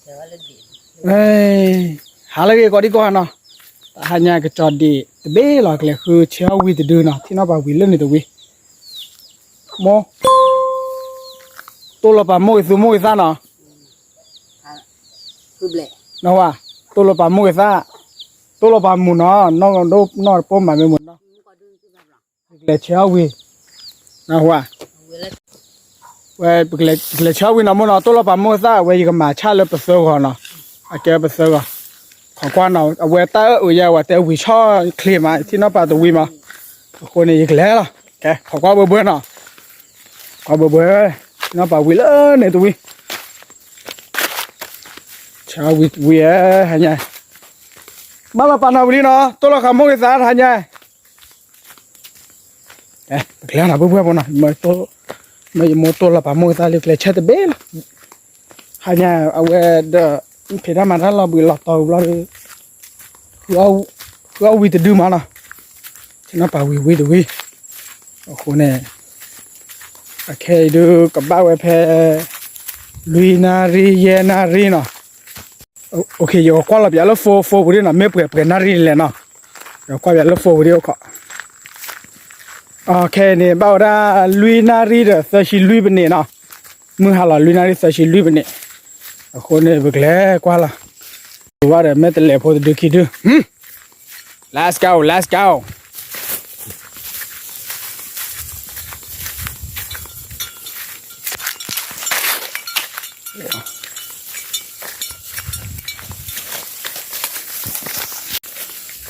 เอ้ยหาอะไรก็ดีกว่าเนาะหาเนี่ยก็จอดดีแต่เบ้หรอกเลยคือเช้าวิจะดูเนาะที่น่าบ่าวิเล่นนี่ตัววิโมตัวละปาโมอีสุโมอีซ่าเนาะเนาะว่าตัวละปาโมอีซ่าตัวละปามูเนาะน้องน้องป้อมมาไม่หมดเนาะเลยเช้าวินะว่าเว้ยเลยเช้าวินะโมเนาะตัวละปาโมอีซ่าเว้ยก็มาชาเลยประเสริฐเนาะอาแกประเสริฐของกวนเนาะเอาไว้ตายาว่าแต่วิชาเคลียร์มาที่น่าป่าตัววิมาคนนี้อีกแล้วล่ะแกของกวนเบื่อเนาะขอเบื่อน่าป่าวิเลยเนี่ยตัววิชาววิหายไงมาละปานาวิเนาะตัวละคำมุกอีสานหายไงแกแล้วนะเบื่อปนนะมาตัวมาโมตัวละปามุกอีสานเล็กๆเช็ดเบลหายไงเอาไว้เด้อเพดานมันถ้าเราบินหลอดตัวเราเราวิจะดูมานะฉันน่าป่าวิดูวิโอ้โหเนี่ยโอเคดูกับบ้าไว้เพลุยนารีเยนารีเนาะโอเคอยู่กว่าเราเดี๋ยวเราโฟบุรีนะไม่เปลี่ยนนารีเลยเนาะเดี๋ยวกว่าเดี๋ยวเราโฟบุรีก็โอเคเนี่ยบ้าได้ลุยนารีเด้อสักชิลุยเป็นเนี่ยเนาะมือหาเราลุยนารีสักชิลุยเป็นเนี่ยคนเนี่ยเบิกแล้วกว่าละว่าเดี๋ยวไม่แต่เลี้ยพอจะดูคิดดูlet's go let's go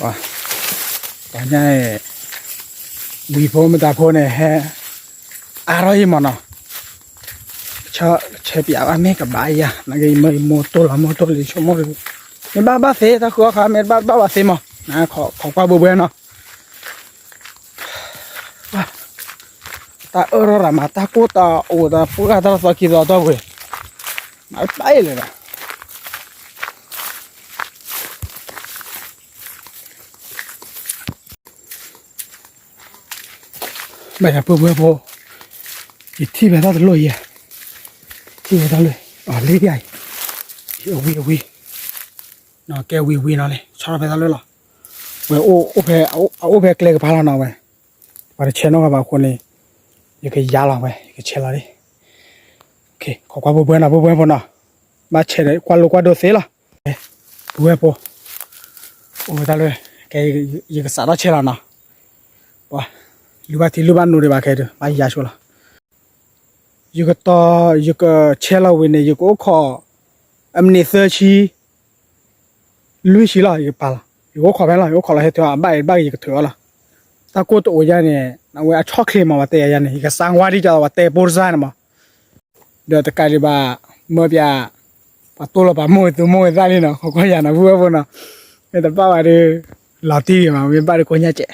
ว้าตอนนี้วีโฟมันตาโพเนี่ยแฮอะไรมันเนาะชอบเชฟอยากว่าแม่กับบ้ายะนั่นก็ไม่โมโตละโมโตเลยชั่วโมงเลยไม่บ้าเสียถ้าคือเขาไม่บ้าเสียมั้งนะขอความเบื่อเนาะตาเรามาตากูตาโอ้ตาปูกาตาสักกี่ตัวเว้ยไม่ไปเลยนะไม่ใช่เบื่อพออีที่แบบนั้นเลยที่แบบนั้นเลยอ๋อเลี้ยใหญ่วิเนาะแกวิเนาะเลยชอบแบบนั้นเลยหรอเว้ยโอเพโอเพเกลือพาราเนาะเว้ยว่าเชนเอาแบบคนนี้ยังก็ยาลองเว้ยยังก็เชลเลยโอเคขอความเบื่อพอเนาะมาเชลกว่าลูกว่าโดเสียละเบื่อพอโอ้ยตาเลยแกยังก็สาระเชลเนาะว้าลูกบ้านที่ลูกบ้านนู้นเลยบ้าแกดูไม่ยาชัวร์ละยังก็ต่อยังก็เชลวินเนี่ยยังก็ขอเซอร์ชีลุยชีละยังปาละยังก็ขอไปละยังก็ขอละให้เธอบ้ายังก็เถอะละตากูตัวยันเนี่ยนะเว้ยช็อกเคลมมาว่าเตยยันเนี่ยยังสังวารีจ้าว่าเตยปูร์ซานมาเดี๋ยวตะการีบ้าเมื่อปีปะตัวละปะโมยซาลีเนาะเขาก็ยันนะพูดว่าเนาะแต่ป้าว่าดิลาตีมาเป็นป้าดิคนยัดเจ๊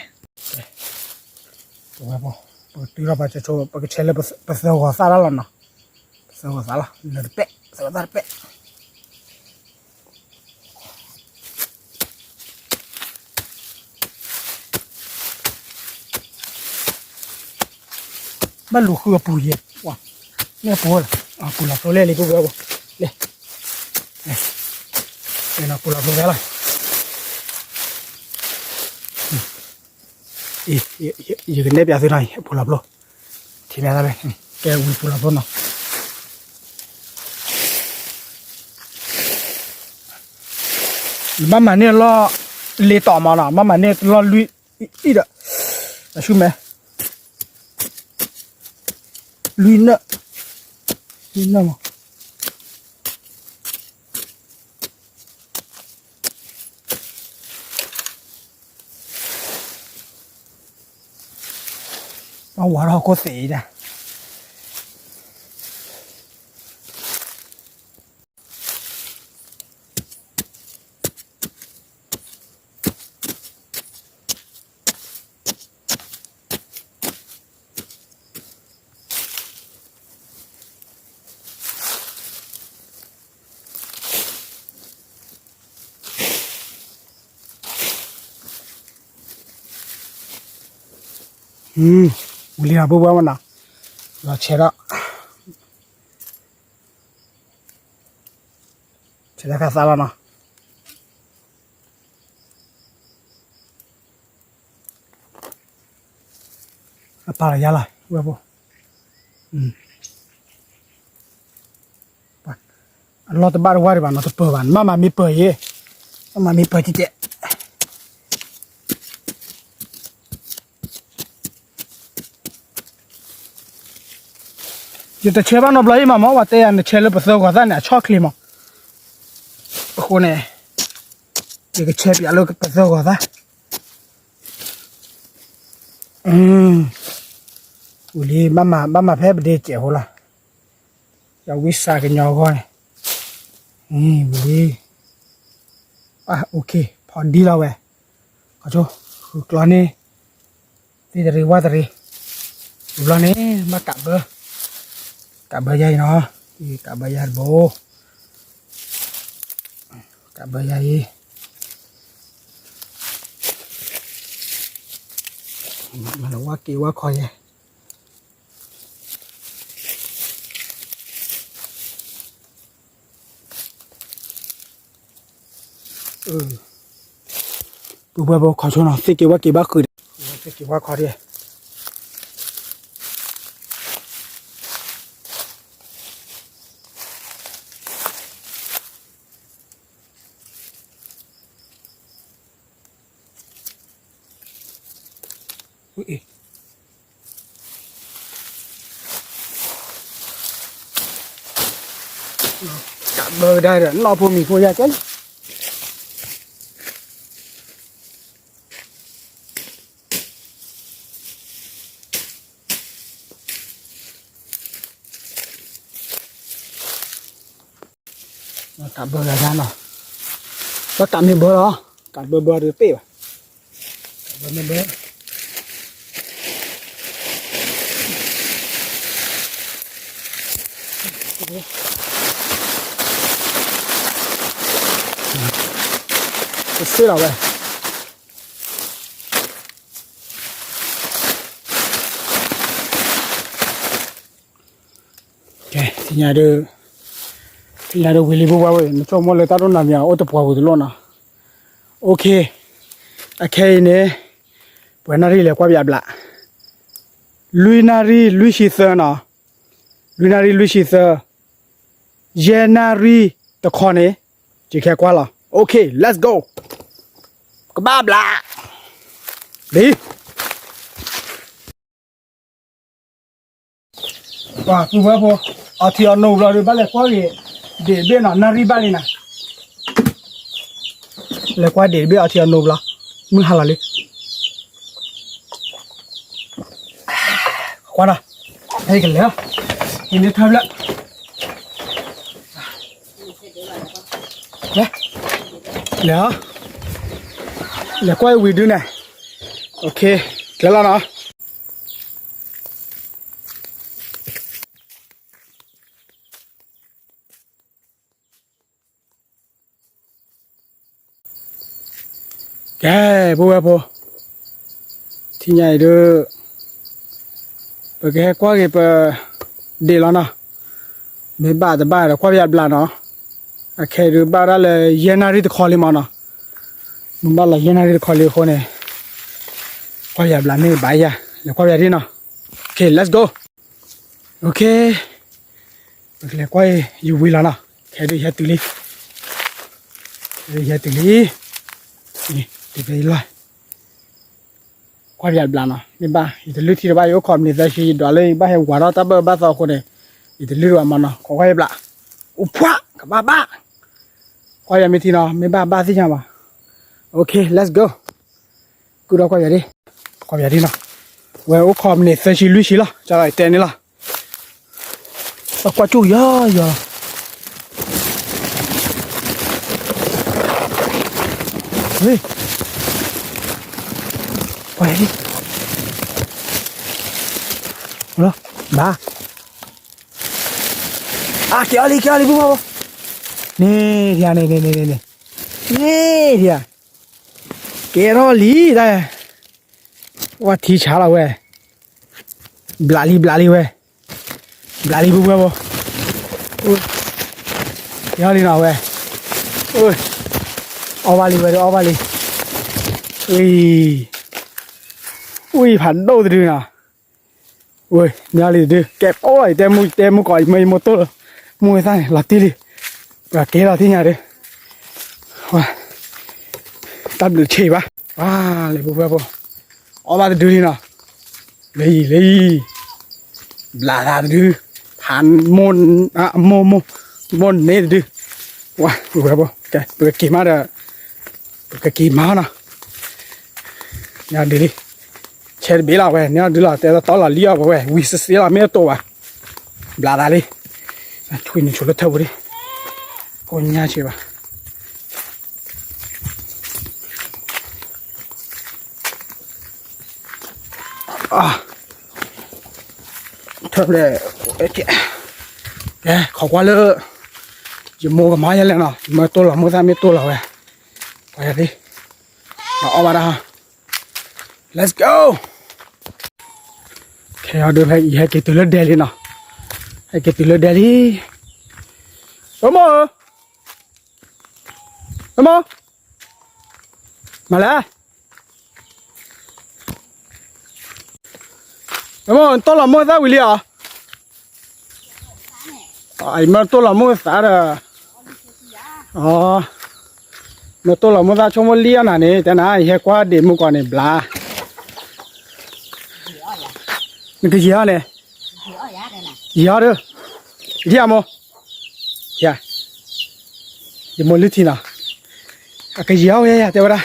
ตัวแบบตีเราไปจะโชว์ไปเชลล์ไปเซลล์ซาลาละเนาะเซลล์ซาลาเนื้อเป็ดเซลล์ซาลาเป็ดบ้านลูกคือปูเย็บว่ะเนี่ยปูละปูละปูเล่เลยปูแบบว่าเล่เนี่ยนะปูละปูแบบอะไรอีกเนี่ยเปียสิหน่อยปูละปูที่แม่อะไรแกวิ่งปูละปูเนาะมาเนี่ยล้อเลยต่อมาเนาะมาเนี่ยล้อลุยอีเด้อชูแม่ลุยเนาะมั้งเอาหัวเราก็เสียจ้ะอุลีอาบัวมันนะเราเชื่อ现在看啥了呢？扒了牙了，要不？老子扒着我的吧，那都不完，妈妈没剥耶，妈妈没剥几点。有的切吧，那不来嘛，我带那切了不是我咱那巧克力嘛，后呢，这个切别了个不是我咱，屋里妈妈拍不得结婚了，要为啥个鸟个呢？屋里啊，OK，พอดีแล้วเว้ยขอโทษคือกลอนนี่ที่จะเรียกว่าจะเรียกลอนนี่มากะเบอร์ใหญ่เนาะกะเบอร์ใหญ่โบกะเบอร์ใหญ่มันว่ากี่ว่าคอยปูเบอร์ขอโทษหน่อยสิกี่ว่ากี่บ้าคือสิกี่ว่าคอดีกะเบอร์ได้เลยเราพอมีผู้ใหญ่กันกะเบอร์อะไรเนาะก็กะมีเบอร์เหรอกะเบอร์หรือเปล่ากะเบอร์ไม่เบอร์睡了呗。OK，今天的威力不完喂，你做么来打到那边，我都不会的了呢。OK，呢，不那里来挂别不啦？那里绿西色呢？那里绿西色，耶那里的看呢，就开挂了。OK，let's go。个爸爸，嚟，哇，不婆婆，阿條路啦，你把嚟過嚟，地邊嗱，那里把嚟呐，嚟過地邊阿條路啦，唔好啦你，過啦，係個了，今天睇啦，嚟，嚟。来怪位置呢 ，OK， 来了呢。不，听见的，不给挂给不对了呢，没把的把的挂别不了呢，开着把它来烟那里的考虑嘛呢。mình bảo là hiện nay khỏi liều khô này qua nhà làm này bài ya để qua nhà đi nào ok let's go ok để quay yêu vui là nào cái đi hết tự đi thì về lại qua nhà làm nào mình ba thì lưỡi thì ba yêu còn mình ra khi đó lên ba hiệu quả đó ta ba giờ khô này thì lưỡi mà nào có quay lại upwa cả ba qua nhà mình thì nào mình ba gì nhá OK let's go กูเราก็อย่าดิความอย่าดิเนาะเว้ยโอ้คอมเนี่ยเซชิลุชิละจะอะไรเต้นนี่ล่ะกว่าจู่ย่อย่อเฮ้ยไปดิเหรอบ้าเกี่ยวอะไรปุ๊บนี่เดียวนี่เดียวเกลอลีได้ว่าทีช้าละเว้ยบลาลีเว้ยบลาลีบุ้บเว้ยเดี๋ยวลีน่ะเว้ย เอ้ยเอาบาลีไปดูเอาบาลีอุ้ยผ่านโดดดื้อนะเว้ยเนี่ยเลยดื้อเก็บโอ้ยแต่มูก่อยไม่หมดตัวมูไอ้ท่านหลับตีเลยปลาเกล้าที่เนี่ยดิว้าตับหรือเชี่ยปะว้าเลยปุ๊บปุ๊บเอาบาลีดื้อนะเลยบลาดาดื้อผ่านมนมนเนี่ยดื้อว้าปุ๊บปุ๊บแกเปิดกี่มาเด้อเปิดกี่มานะเนี่ยดีเช็ดบีลาเว้ยเนี่ยดูละแต่ตอนละเลี้ยวเว้ยวิสเสียละไม่ตัวว่ะบลาดาเลยช่วยนี่ช่วยเท่าดิคนเนี่ยใช่ปะเท่าเลยแกขอกว่าเลยจะโมกับไม้ยังไงเนาะมาตัวละมือซ้ายไม่ตัวละเว้ยไปดิเอามาละ let's go แค่เอาเดินไปอีกให้เกิดตัวเลือดเดลี่เนาะให้เกิดตัวเลือดเดลี่โอ้โมมาแล้วโอ้โมตัวละมือซ้ายวิลลี่อ่ะไอ้มาตัวละมือซ้ายอ่ะอ๋อมาตัวละมือซ้ายชมว่าเลี้ยน่ะนี่แต่นะไอ้เหี้ยกว่าเดมุกว่านี่บลานี่คือเหี้ยเลยเหี้ยเด้อเหี้ยโมเหี้ยยังโมลิทีน่ะอะก็เหี้ยเว้ยแต่ว่า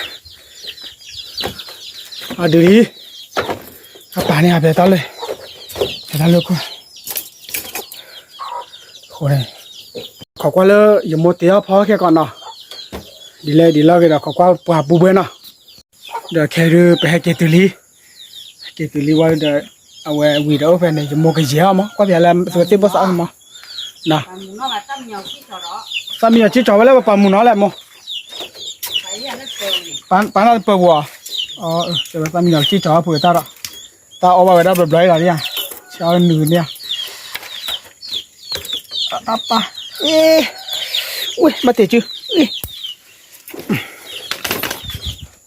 อะดูดิอะป่านนี้อะไปต่อเลยไปต่อเลยกูโหเนี่ยขอกว่าเลยยังโมเตียวพอแค่ก่อนเนาะดีเลยก็เดี๋ยวขอกว่าปะปูเบนะเดี๋ยวแค่ดูไปให้เกตุลีว่าเดี๋ยวเอาไว้วีดีโอไปเนี่ยจะโมกเจียวมั้งก็เดี๋ยวแล้วสุดที่ภาษามั้งนะสามีที่จอดไว้แล้วปะมุนเอาแหละมั้งปานนั้นเปิดวัวอ๋อเดี๋ยวสามีที่จอดเปิดตาเอาไว้ได้แบบไรล่ะเนี่ยเช้าหนึ่งเนี่ยอะปะอุ้ยมาเตะจื้อ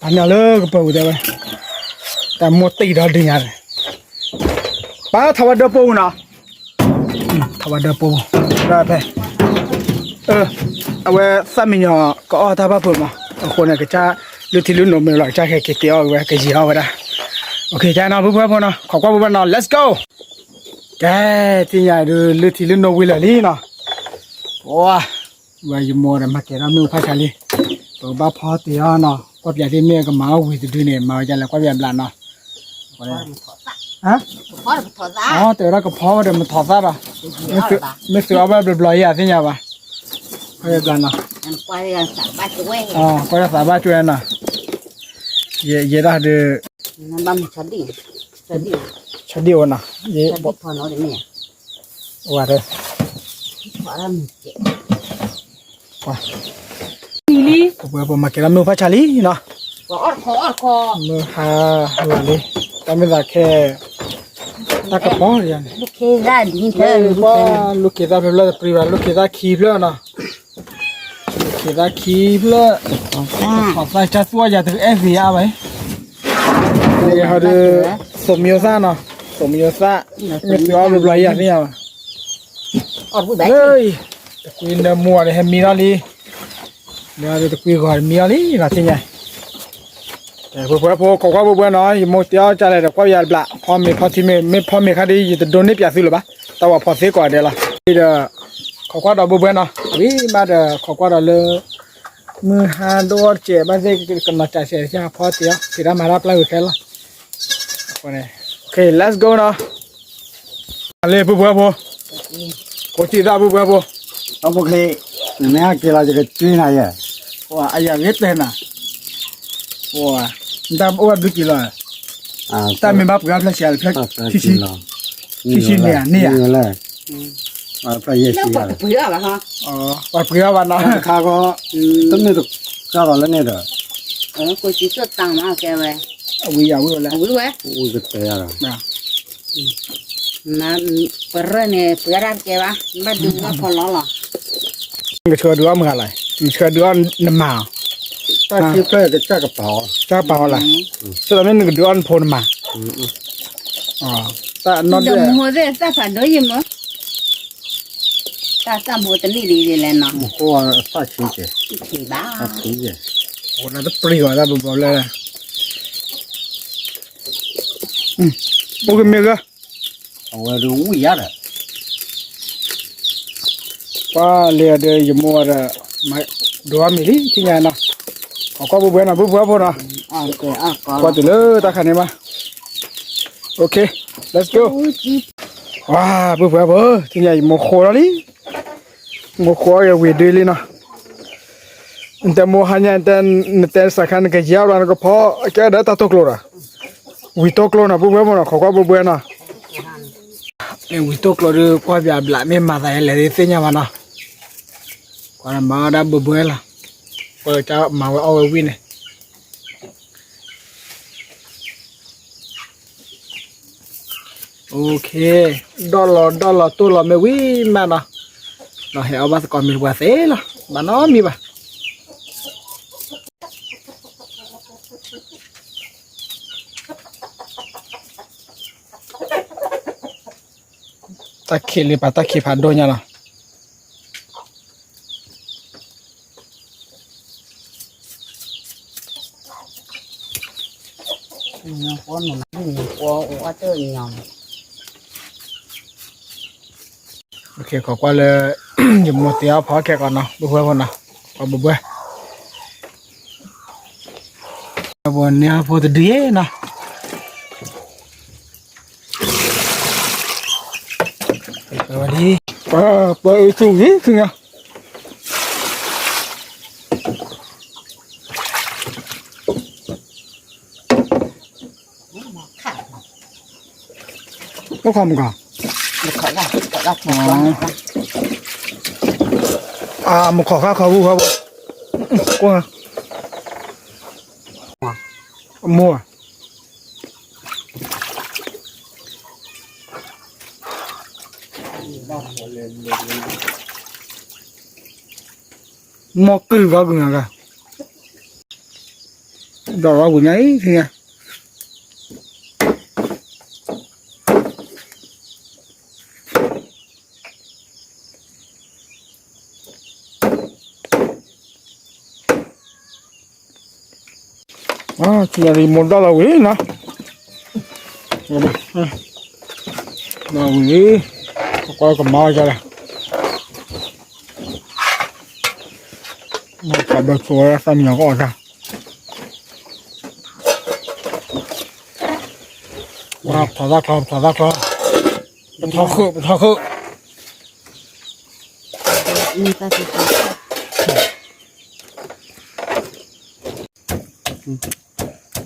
อันนี้เลยก็เปิดได้ไหมแต่หมดตีดอดีเนี่ยป้าทวดเดปูนะทวดเดปูได้ไปเอาไว้สามีเนาะก็เอาท่าป้าเปิดมาคนเนี่ยก็จะลุที่ลุนนมเลยจะแค่เกี่ยวไว้ก็จีเอาไว้ได้โอเคจ้าน้องเพื่อนๆเนาะขอบคุณเพื่อนๆเนาะ let's go แกที่ใหญ่ดูลุที่ลุนนมวิลลี่เนาะว้าว่าอยู่มัวแต่มาเกี่ยวกับมือพายชาลีตัวบ้าพอตีอ่ะเนาะก็อยากที่เมียก็มาวิ่งดูเนี่ยมาจะแล้วก็อยากบลาเนาะฮะอ๋อแต่เราก็พอเดี๋ยวมันถอดซะป่ะไม่ซื้อเอาไว้เปล่าๆอย่างที่เนี่ยป่ะก็อยากบลาเนาะอ๋อก็จะสาบานช่วยนะเยอะได้เด้อชัดดีวนะเยอะบอกว่าเด้อว่านี่ผมมาเกี่ยวกับมือพระชาลีเนาะมือหาอะไรนี่แต่ไม่ได้แค่ตากระป๋องอย่างนี้ลูกเขยดีเถอะลูกเขยได้เป็นเรื่องปริวัติลูกเขยได้ขี้เปล่านะลูกเขยได้ขี้เปล่าขอใส่จัดว่าอย่าถึงเอฟวีอาร์ไปนี่เขาดูสมยศเนาะสมยศไม่ซื้อเอาเป็นไรอย่างนี้อ่ะเฮ้ยตะกุยเนื้อมัวเลยให้มีอะไรเนี่ยตะกุยก่อนมีอะไรนะที่ไงแต่พวกขอเพื่อนน้อยโมเตียวจะอะไรแต่ก็อย่าบละพอมีพอที่ไม่พอมีคดีจะโดนนี่เปียกสิหรือเปล่าแต่ว่าพอเสียก่อนเดี๋ยวละเดี๋ยวขอดอกเพื่อนเนาะวิ่งมาเดี๋ยวขอดอกเลยมือหาดอเจ็บมาเจ๊กันมาจ่ายเสียจ้าพอเตียวที่เรามารับแล้วแค่ละโอเค let's go เนาะอะไรเพื่อนโคจิได้เพื่อนเอาโอเคเนี่ยกี่เราจะกินอะไรอ่ะว่าไอ้ยังเงี้ยเป็นน่ะว่าดำอ้วนดูกี่ละแต่ไม่มาเปล่าเสียเลยที่เนี่ยเลยไปเยอะสิเปลือกเหรอฮะอ๋อไปเปลือกวันนั้นข้าก็ต้องมีตัวข้าวแล้วเนี่ยเด้อกูจีสุดตังมาแกไว้วิ่งแล้ววิ่งไว้อุ้ยก็เตะอะไรนั่นเปลือกเนี่ยเปลือกแกวะมาดูว่าพอล้อหรอก็ช่วยดูว่ามึงอะไร你车都要那嘛，大鸡块个这个包，这包了，这咱们那个都要破的嘛，啊，但那这这么在啥反正也么，啥么的你里来呢？我大青姐，一起吧大。青姐，我那都不理我，那不包了，我给那个我都无言了，把列的一摸的买多少米粒，今年呢，我挂不完了，不呢，啊对啊，挂对了，大看你嘛，OK，Let's go。估计哇，不，今年没火了哩，没火也味对哩呢。แต่โมหันยันแต่สักขันก็ยาวแล้วก็พอแกได้ตัดตกโลละวิตกโลนะปุ๊บปุ๊บนะขอกว่าปุ๊บนะเนี่ยวิตกโลดูกว่าแบบละไม่มาได้เลยเสียเนี่ยมันนะกว่ามาได้ปุ๊บปุ๊บละก็จะมาเอาไว้วินเนี่ยโอเคดอลลาร์ตัวละไม่วิมานะเราเห็นเอาบัตรก่อนมีกว่าเสียละบ้านน้องมีป่ะตะเคียนเลยปะตะเคียนผ่านโดนยังล่ะnó có một nó có chơi nhau โอเคขอกว่าเลย อย่ามัวเตี้ยพอแค่ก่อนเนาะบุ้ยก่อนเนาะก็บุ้ยวันนี้พอจะดีเนาะสวัสดีเปิดสูงนี่คือไงก็ความก่อน khỏi ra một con มันขอข้าวเขาบุ้ยครับกว้างมัวมัวกึ่งก็กึ่งอะดอกเราบุญไหนคือไงที่นี่มันได้แล้ววินะมาวิก็ก็มาจ้ะละมาขับรถสวยสัญญาก็จ้ะว้าวถอดคลองเป็นท่อคือ người ta thì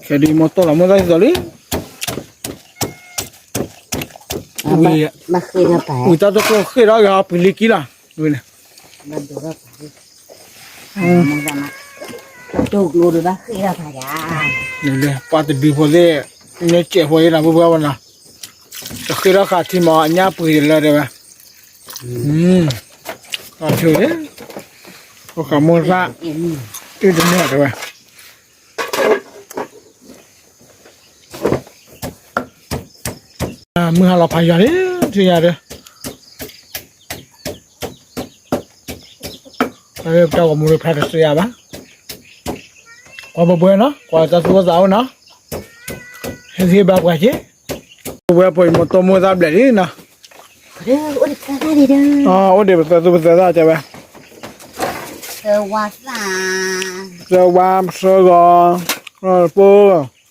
แค่ดีมอเตอร์ละมันได้สิmà khi nó phải อุ้ยตาตัวก็เคยได้ยาปิลิกิล่ะดูเนี่ย mà đồ nó phải mà ra mà đồ đồ được đó khi nó phải ra นี่เลยปาติบีพอเลยเนี่ยเจ็บหัวนะบุบวันนะจะเคยรักษาที่มาอันนี้ปุ๋ยเลยได้ไหมก็เชื่อเลยก็ขโมยซะที่ตรงนี้ได้ไหมมือเราพายาเนี่ยที่ยาเลยเจ้ากับมือแพทย์เสียบ้างกว่าบ่อยเนาะกว่าจะสู้สาวเนาะเฮ้ยแบบว่าเจ๊บ่อยปล่อยมอตัวมือจับเลยนะ 그래 우리 가자 đi đâu อ๋อโอ้เดี๋ยวจะสู้ได้ใช่ไหม 들어왔어 จะวางเสือก่อนปู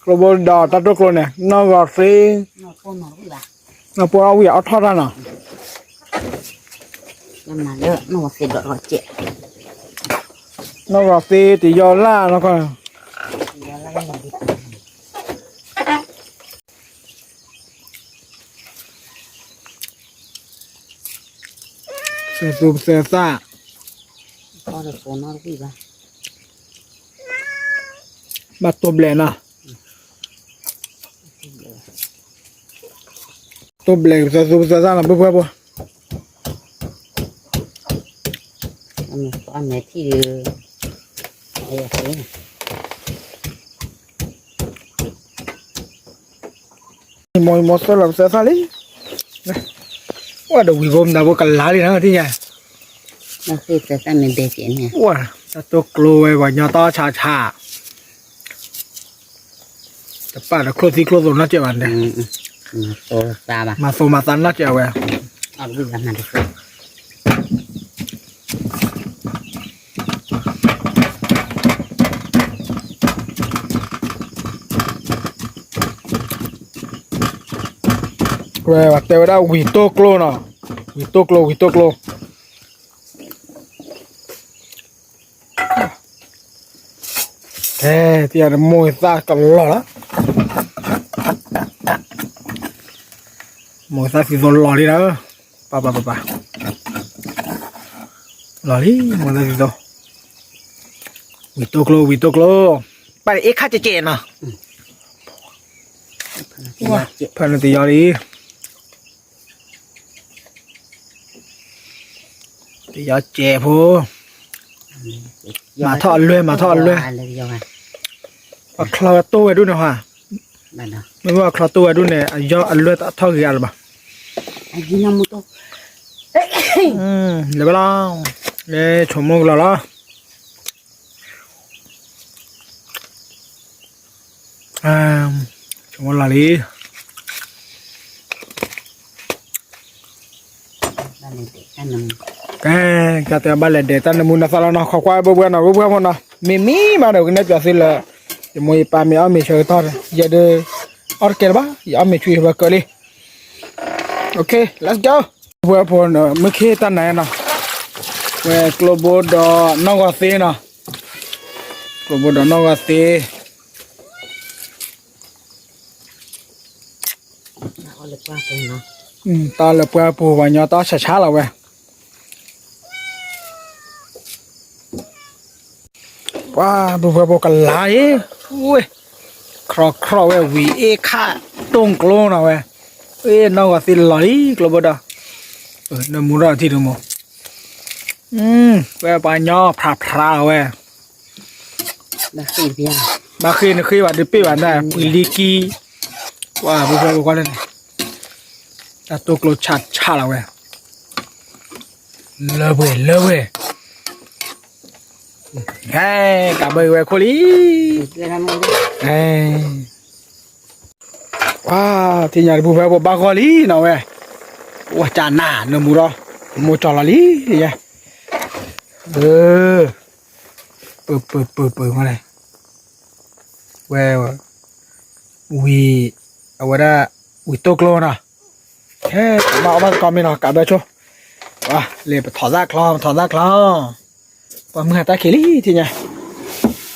กระบอกดอตัดตัวกลเนี่ยน้องก็ซี nó có nó đi bà น้องปูเอาเอาทอดนะ nhưng mà nữa nó sẽ đọt gọi chị น้องก็ซีติยอล่าแล้วก็ giờ là cái gì เสือสูบเสือซ่า có được số nó đi bà บัดตัวเบลนะตัวเบลเสือสูบเสือซ่านะปุ๊บปุ๊บ mà con mẹ thì đây thế mồi mồi sao làm sao sao đấy wow đồ gom đâu có cần lá đi nữa thì nhỉ nó khi tới ta mình để chuyện nè wow tôi close vào nhà to chà chà tập ba là close rồi nó chơi bạn đấy tôi ta bà mà số mà tan nó chơi vậy ở bây giờ mà được về bắt đầu đã Vitoclo nè Vitoclo thế thì là mồi ra cả lò đó mồi ra thì rồi lò đi đó ba lò đi mồi ra thì rồi Vitoclo bạn ấy khát chè nè phần là tí giờ đi tí giờ chè vô mà thọ lưỡi à khlo tôi đun nè hòaไม่ว่าคลอตัวดูเนี่ยย่ออันเลือดทอดกี่อันบ่ anh đi năm mô tô เดี๋ยวไปลองเนี่ยชมมุกแล้วล่ะชมมุกละลี cái cái ba lần để ta nằm muốn sao nó khó qua bữa bữa mà nó mì mà đâu cái này cho xin là mồi pa mì ăn mì chơi to giờ được ở kia ba giờ ăn mì chui vào cơ đi ok let's go bữa bữa nó mới khi ta này nè về global đó nó có gì nè global đó nó có gì ta là bữa bữa và nhau ta sẽ chả là vậy wow bữa bữa cái lái ui cro vậy vì e khá tung clo nào vậy e nó có gì lái clo đó nó muốn ra thì được không vậy bà nhau phà vậy bà khi nó khi bạn đi biết bạn này liki wow bữa qua đây ta tung clo chả là vậy lơ vậy hey cả bơi về cô lý hey wow thì nhà bùi về ba cô lý nào vậy wow chả nà nữa mù đó mua trò là lý thì vậy bự mà này well we ở đây we talk luôn à hey mà ông con mình nó cả bơi cho wow liền thỏ ra clo và mưa ta kỹ thì nhỉ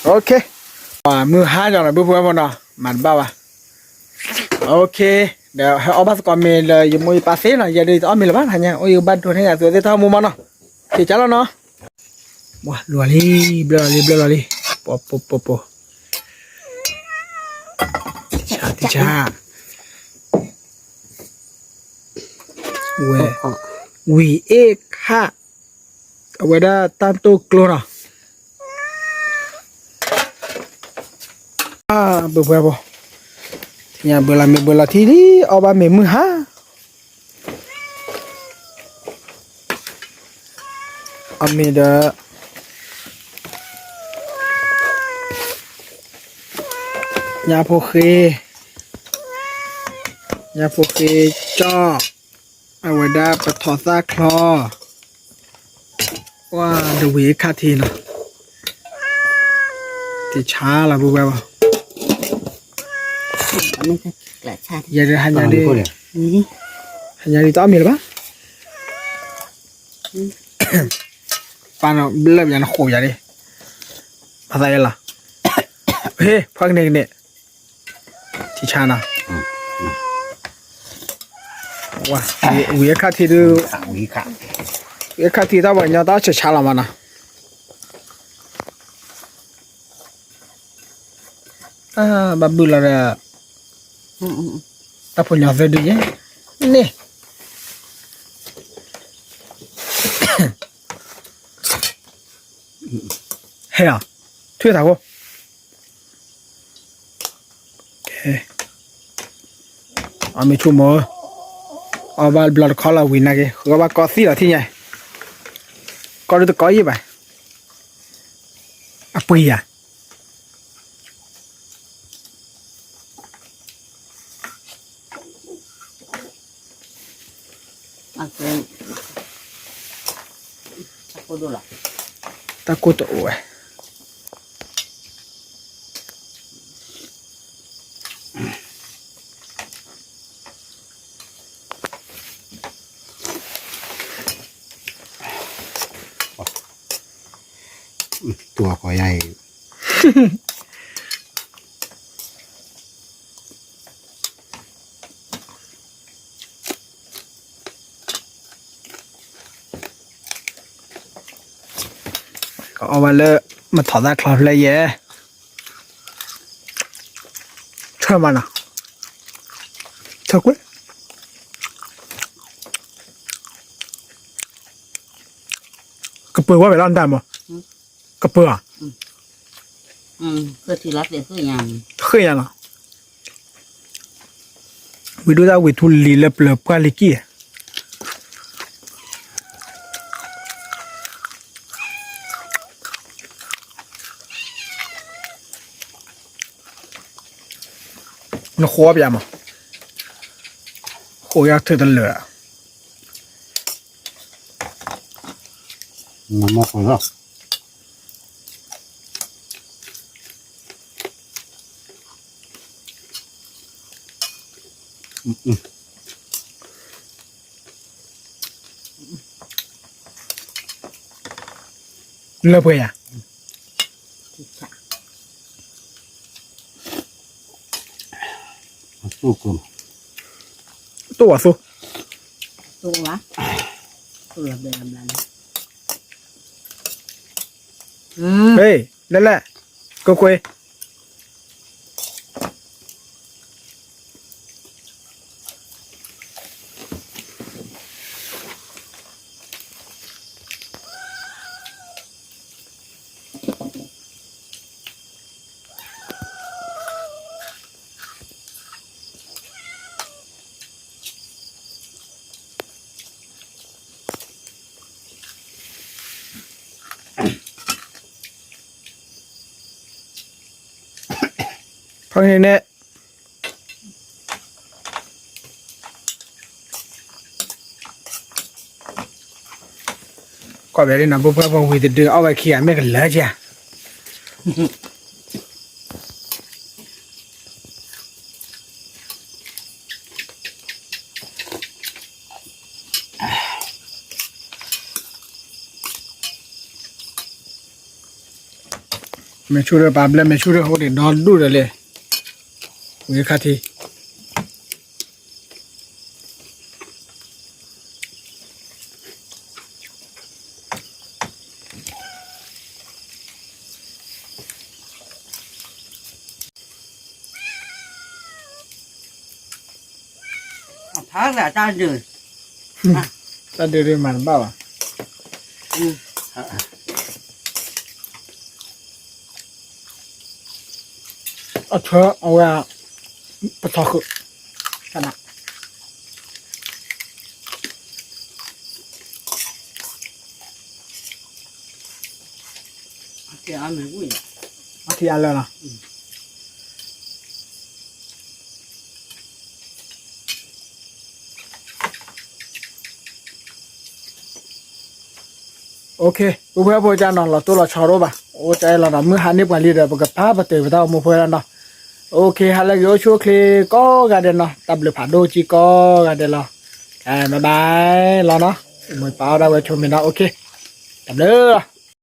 ok và mưa hai giờ là bữa bữa mà màn bao à ok để họ bắt con mình là dùng môi pa xế là giờ đi tao mình là bắt hả nha ôi bắt rồi thế là rồi tao mua món nó thì chắc là nó wow lùa li po cha we egg ha ở đây là tanto clona bữa nhà bữa là thì đi ở ba mẹ mưa ha anh mẹ đã nhà phô khê cho ở đây bắt thọ ra clo wow the way khá thì nè thì chả là bùi bèo giờ được hành nhà đi tao miệt bác ba nó lên nhà nó khổ vậy đi bà tay là ê phát này nè thì chả nào wow way khá thì được cái khát thì tao bảo nhau tao chỉ chả làm mà bà bự là tao phải nhỏ về đi nhé nè 嘿呀，退啥过？OK，没出门，把不了考了为那个，我把搞死了天天，搞的都搞一百，不一样。啊，对，差不多了。大骨头哎。ตัวก็ใหญ่ ก็เอามาเลยมาถอดได้คลอดเลยเย่เชื่อมันนะเชื่อกูกระเปือว่าไปร้านได้มั้ยกระเปือ คือที่รักเด็กคืออย่าง เคยยังล่ะวิดูได้วิทุลีเล็บเล็บกันลิกี้nó khó bây giờ mà khó yak thử tận lửa น้ำมันของเรา lửa bây giờ สู้กัน ตัวสู้ ตัววะตัวแบบเดิมแล้ว เฮ้ยนั่นแหละก็คุยเพราะงี้เนี่ยก็แบบนี้นะพวกเราวิธีเดือเอาไว้เขียนไม่กันเลยจ้ะไม่ช่วยปาบเลยไม่ช่วยเขาเดี๋ยวนอนดูเลยวิคาทีพักแล้วจ้าเดือด ตาเดือดมันบ้าอ่ะเอาเถอะเอาไว้ปะทอคือขนาด เดี๋ยวเอาหน่อยกูอีก มาที่อันแล้วนะโอเคผู้เพื่อนผู้จานนอนเราตัวเราชอรู้ป่ะโอ้ใจเราหน่ะมือหันนิบกันลีเดอร์ปกติพาปฏิบัติเอามือเพื่อนเนาะโอเคฮัลโหลโยชัวคลีก็กันเดนเนาะตับเลยผ่าโดจีก็กันเดนเนาะบ๊ายบายเราเนาะมือเปล่าได้ไว้ชมกันเนาะโอเคตับเลย